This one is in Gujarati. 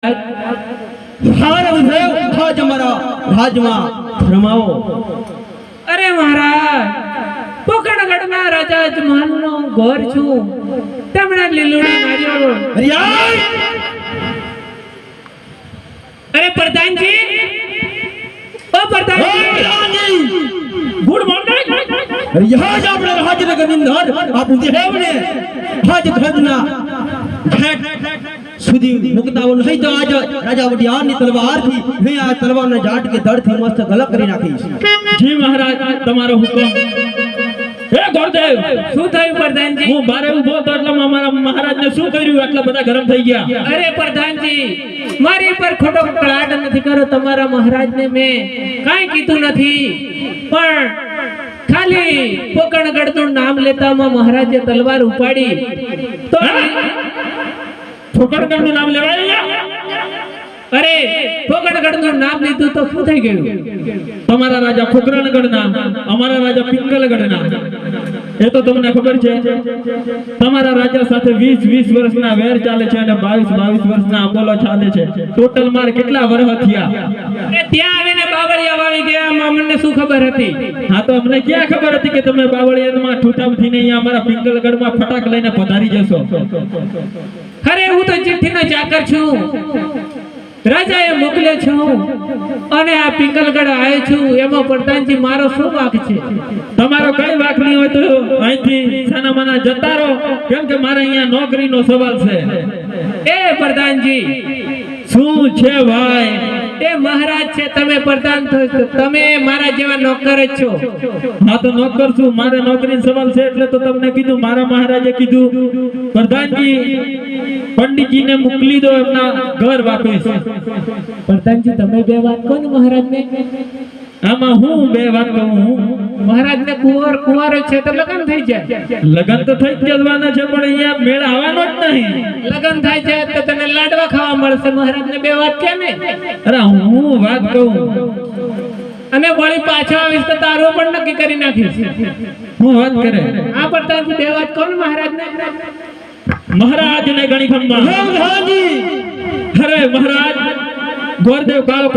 आज हमारा રાજમાં રમાવો। અરે મહારાજ, પોકણગઢના રાજા જમાલનો ઘોર છું, તેમણે લીલુડી માર્યો। અરે પ્રધાનજી, ઓ પ્રધાનજી, ગુડ મોર્નિંગ। अरे यहाँ जा अपने राजनगर इंदर आप देवने आज धजना घेट सुधी मुक्ताओ नहीं तो आज राजा वडियार ની તલવાર થી મે આ તલવારને જાટ કે ધડ થી મસ્ત ગલક કરી નાખી। જી મહારાજ, તમારો હુકમ। હે ગોરદેવ, શું થયું પ્રધાનજી? હું બારે ઊભો તો એટલે અમારા મહારાજને શું કર્યું એટલે બધા ગરમ થઈ ગયા? અરે પ્રધાનજી, મારી પર ખોટો કળાટ નથી કરો। તમારા મહારાજને મેં કાઈ કીધું નથી, પણ ખાલી પોકણગઢનું નામ લેતામાં મહારાજે તલવાર ઉપાડી તો પોકણગઢનું નામ લેવાય? અરે પોકણગઢનું નામ લીધું તો શું થઈ ગયું? તમારા રાજા પોકરણગઢના, અમારા રાજા પિંગલગઢના, એ તો તમને ખબર છે। તમારા રાજા સાથે 20 વર્ષના વેર ચાલે છે અને 22 વર્ષના અમોલો ચાલે છે। ટોટલ માર કેટલા વર્ષ થયા? એ ત્યાં આવીને બાવળિયા વાવી ગયા, અમને શું ખબર હતી? હા તો અમને ક્યાં ખબર હતી કે તમે બાવળિયામાં ઠૂઠામથી નહીં અમારા પિંગલગઢમાં ફટાક લઈને પધારી જશો? અરે હું તો ચિઠ્ઠીનો ચાકર છું, રાજાએ મોકલે છું અને આ પિંગલગઢ આવ્યો છું, એમાં પ્રધાનજી મારો શું વાંક છે? તમારો કઈ વાંક નહીં હોય તો અહીંથી સાનામાના જતા રહો, કેમ કે મારે અહીંયા નોકરીનો સવાલ છે। એ પ્રધાનજી, શું છે ભાઈ? એ મહારાજ છે, તમે પ્રધાન છો, તમે મારા જેવા નોકર જ છો। હા તો નોકર છું, મારે નોકરીનો સવાલ છે એટલે તો તમને કીધું। મારા મહારાજે કીધું પ્રધાનજી પંડિતજીને મોકલી દો, એમના ઘર વાપસ। પ્રધાનજી તમે બે વાત કહો ને મહારાજને। આમાં હું બે વાત કહું? મહારાજને કુંવારો છે તો લગ્ન થઈ જાય। લગ્ન તો થઈ જ જવાના છે, પણ અહીંયા મેળ આવવાનો જ નહીં। લગ્ન થાય છે તો તને લાડવા ખાવા મળશે। મહારાજને બે વાત કે ને? અરે હું વાત કહું અને વળી પાછો આવીશ તો તારો પણ નક્કી કરી નાખીશ। હું વાત કરે? આ પ્રધાનજી બે વાત કહો ને મહારાજને। મહારાજને ગણી ખંભા। અરે મહારાજ, ગોરદેવ કાળો